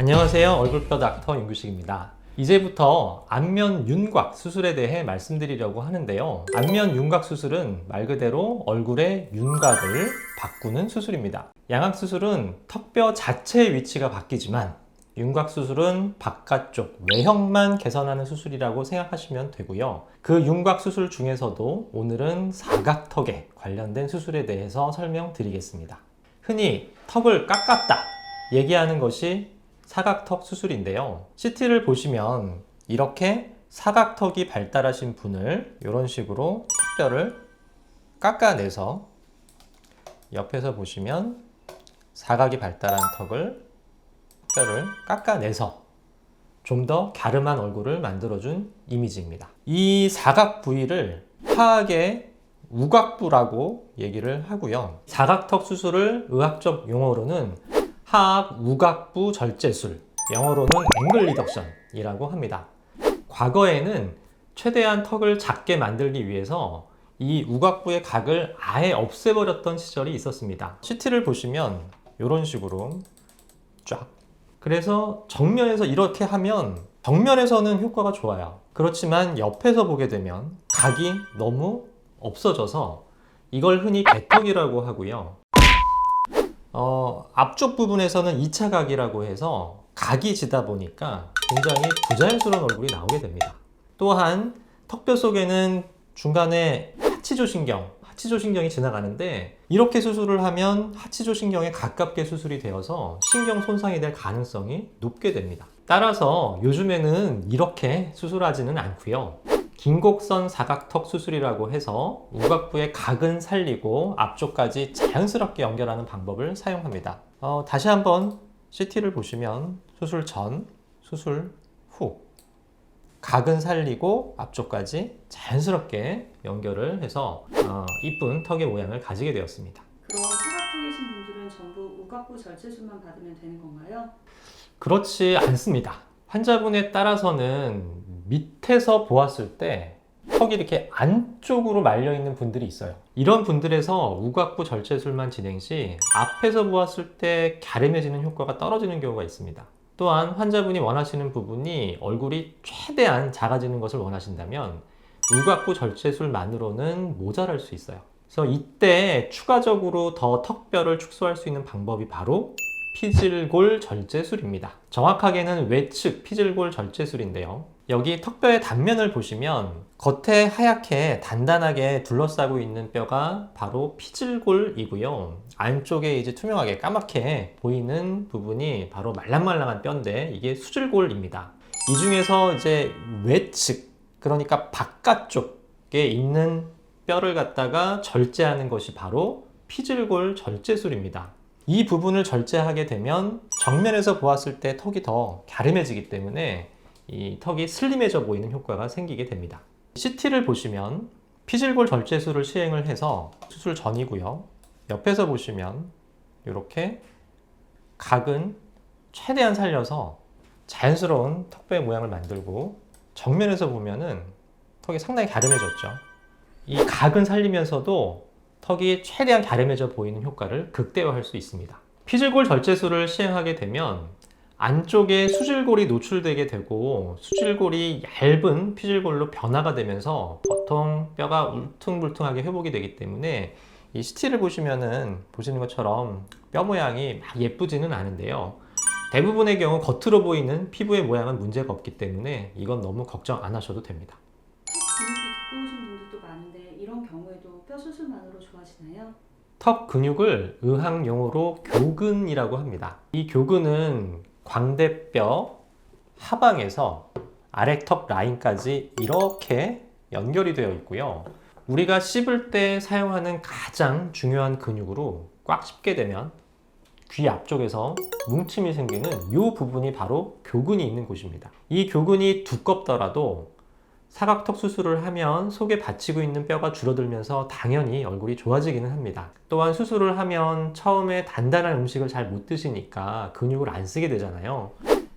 안녕하세요. 얼굴뼈 닥터 윤규식입니다. 이제부터 안면 윤곽 수술에 대해 말씀드리려고 하는데요. 안면 윤곽 수술은 말 그대로 얼굴의 윤곽을 바꾸는 수술입니다. 양악 수술은 턱뼈 자체의 위치가 바뀌지만 윤곽 수술은 바깥쪽 외형만 개선하는 수술이라고 생각하시면 되고요. 그 윤곽 수술 중에서도 오늘은 사각턱에 관련된 수술에 대해서 설명드리겠습니다. 흔히 턱을 깎았다 얘기하는 것이 사각턱 수술인데요. CT를 보시면 이렇게 사각턱이 발달하신 분을 이런 식으로 턱뼈를 깎아내서 옆에서 보시면 사각이 발달한 턱뼈를 깎아내서 좀 더 갸름한 얼굴을 만들어준 이미지입니다. 이 사각 부위를 하악의 우곽부라고 얘기를 하고요. 사각턱 수술을 의학적 용어로는 하악 우곽부 절제술, 영어로는 앵글 리덕션이라고 합니다. 과거에는 최대한 턱을 작게 만들기 위해서 이 우곽부의 각을 아예 없애버렸던 시절이 있었습니다. CT를 보시면 이런 식으로 쫙. 그래서 정면에서 이렇게 하면 정면에서는 효과가 좋아요. 그렇지만 옆에서 보게 되면 각이 너무 없어져서 이걸 흔히 개턱이라고 하고요. 앞쪽 부분에서는 2차 각이라고 해서 각이 지다 보니까 굉장히 부자연스러운 얼굴이 나오게 됩니다. 또한 턱뼈 속에는 중간에 하치조신경이 지나가는데 이렇게 수술을 하면 하치조신경에 가깝게 수술이 되어서 신경 손상이 될 가능성이 높게 됩니다. 따라서 요즘에는 이렇게 수술하지는 않고요. 긴곡선 사각턱 수술이라고 해서 우곽부의 각은 살리고 앞쪽까지 자연스럽게 연결하는 방법을 사용합니다. 다시 한번 CT를 보시면 수술 전, 수술 후 각은 살리고 앞쪽까지 자연스럽게 연결을 해서 이쁜 턱의 모양을 가지게 되었습니다. 그럼 사각턱이신 분들은 전부 우곽부 절제술만 받으면 되는 건가요? 그렇지 않습니다. 환자분에 따라서는 밑에서 보았을 때 턱이 이렇게 안쪽으로 말려 있는 분들이 있어요. 이런 분들에서 우곽부 절제술만 진행 시 앞에서 보았을 때 갸름해지는 효과가 떨어지는 경우가 있습니다. 또한 환자분이 원하시는 부분이 얼굴이 최대한 작아지는 것을 원하신다면 우곽부 절제술만으로는 모자랄 수 있어요. 그래서 이때 추가적으로 더 턱뼈를 축소할 수 있는 방법이 바로 피질골 절제술입니다. 정확하게는 외측 피질골 절제술인데요. 여기 턱뼈의 단면을 보시면 겉에 하얗게 단단하게 둘러싸고 있는 뼈가 바로 피질골이고요. 안쪽에 이제 투명하게 까맣게 보이는 부분이 바로 말랑말랑한 뼈인데 이게 수질골입니다. 이 중에서 이제 외측, 그러니까 바깥쪽에 있는 뼈를 갖다가 절제하는 것이 바로 피질골 절제술입니다. 이 부분을 절제하게 되면 정면에서 보았을 때 턱이 더 갸름해지기 때문에 이 턱이 슬림해져 보이는 효과가 생기게 됩니다. CT를 보시면 피질골 절제술을 시행을 해서 수술 전이고요. 옆에서 보시면 이렇게 각은 최대한 살려서 자연스러운 턱뼈의 모양을 만들고 정면에서 보면은 턱이 상당히 갸름해졌죠. 이 각은 살리면서도 턱이 최대한 갸름해져 보이는 효과를 극대화할 수 있습니다. 피질골 절제술을 시행하게 되면 안쪽에 수질골이 노출되게 되고 수질골이 얇은 피질골로 변화가 되면서 보통 뼈가 울퉁불퉁하게 회복이 되기 때문에 이 CT를 보시는 것처럼 뼈 모양이 막 예쁘지는 않은데요. 대부분의 경우 겉으로 보이는 피부의 모양은 문제가 없기 때문에 이건 너무 걱정 안 하셔도 됩니다. 턱 근육이 두꺼우신 분들도 많은데 이런 경우에도 뼈 수술만으로 좋아지나요? 턱 근육을 의학 용어로 교근이라고 합니다. 이 교근은 광대뼈 하방에서 아래턱 라인까지 이렇게 연결이 되어 있고요. 우리가 씹을 때 사용하는 가장 중요한 근육으로 꽉 씹게 되면 귀 앞쪽에서 뭉침이 생기는 이 부분이 바로 교근이 있는 곳입니다. 이 교근이 두껍더라도 사각턱 수술을 하면 속에 받치고 있는 뼈가 줄어들면서 당연히 얼굴이 좋아지기는 합니다. 또한 수술을 하면 처음에 단단한 음식을 잘 못 드시니까 근육을 안 쓰게 되잖아요.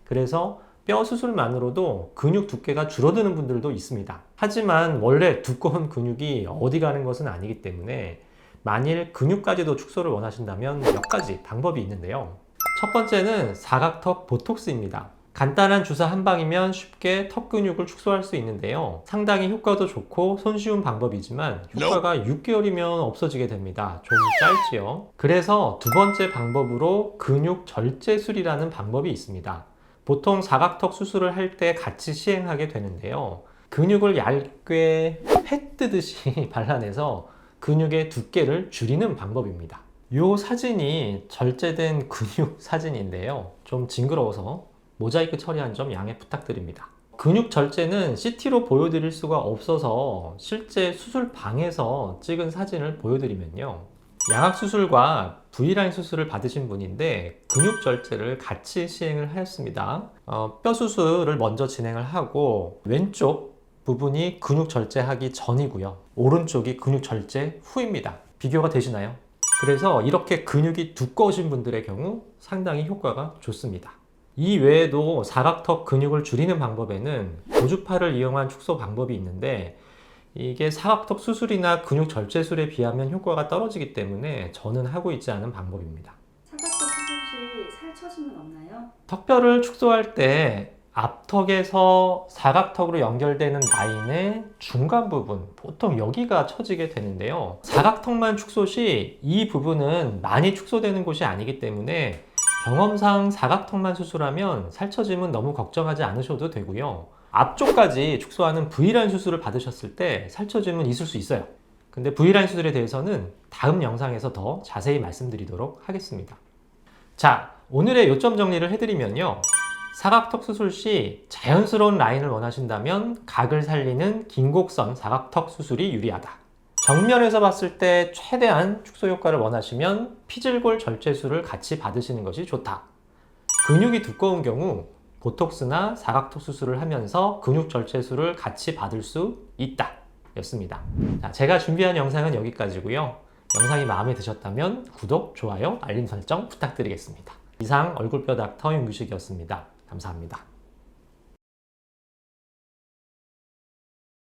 그래서 뼈 수술만으로도 근육 두께가 줄어드는 분들도 있습니다. 하지만 원래 두꺼운 근육이 어디 가는 것은 아니기 때문에 만일 근육까지도 축소를 원하신다면 몇 가지 방법이 있는데요. 첫 번째는 사각턱 보톡스입니다. 간단한 주사 한 방이면 쉽게 턱 근육을 축소할 수 있는데요. 상당히 효과도 좋고 손쉬운 방법이지만 효과가 6개월이면 없어지게 됩니다. 좀 짧지요. 그래서 두 번째 방법으로 근육 절제술이라는 방법이 있습니다. 보통 사각턱 수술을 할 때 같이 시행하게 되는데요. 근육을 얇게 회 뜨듯이 발라내서 근육의 두께를 줄이는 방법입니다. 이 사진이 절제된 근육 사진인데요. 좀 징그러워서 모자이크 처리한 점 양해 부탁드립니다. 근육 절제는 CT로 보여드릴 수가 없어서 실제 수술방에서 찍은 사진을 보여드리면요. 양악수술과 V라인 수술을 받으신 분인데 근육 절제를 같이 시행을 하였습니다. 뼈 수술을 먼저 진행을 하고 왼쪽 부분이 근육 절제하기 전이고요. 오른쪽이 근육 절제 후입니다. 비교가 되시나요? 그래서 이렇게 근육이 두꺼우신 분들의 경우 상당히 효과가 좋습니다. 이 외에도 사각턱 근육을 줄이는 방법에는 고주파를 이용한 축소 방법이 있는데 이게 사각턱 수술이나 근육 절제술에 비하면 효과가 떨어지기 때문에 저는 하고 있지 않은 방법입니다. 사각턱 수술 시 살처짐은 없나요? 턱뼈를 축소할 때 앞턱에서 사각턱으로 연결되는 라인의 중간 부분, 보통 여기가 처지게 되는데요. 사각턱만 축소 시 이 부분은 많이 축소되는 곳이 아니기 때문에 경험상 사각턱만 수술하면 살처짐은 너무 걱정하지 않으셔도 되고요. 앞쪽까지 축소하는 V라인 수술을 받으셨을 때 살처짐은 있을 수 있어요. 근데 V라인 수술에 대해서는 다음 영상에서 더 자세히 말씀드리도록 하겠습니다. 자, 오늘의 요점 정리를 해드리면요. 사각턱 수술 시 자연스러운 라인을 원하신다면 각을 살리는 긴곡선 사각턱 수술이 유리하다. 정면에서 봤을 때 최대한 축소 효과를 원하시면 피질골 절제술을 같이 받으시는 것이 좋다. 근육이 두꺼운 경우 보톡스나 사각턱 수술을 하면서 근육 절제술을 같이 받을 수 있다 였습니다. 자, 제가 준비한 영상은 여기까지고요. 영상이 마음에 드셨다면 구독, 좋아요, 알림 설정 부탁드리겠습니다. 이상 얼굴뼈 닥터 윤규식이었습니다. 감사합니다.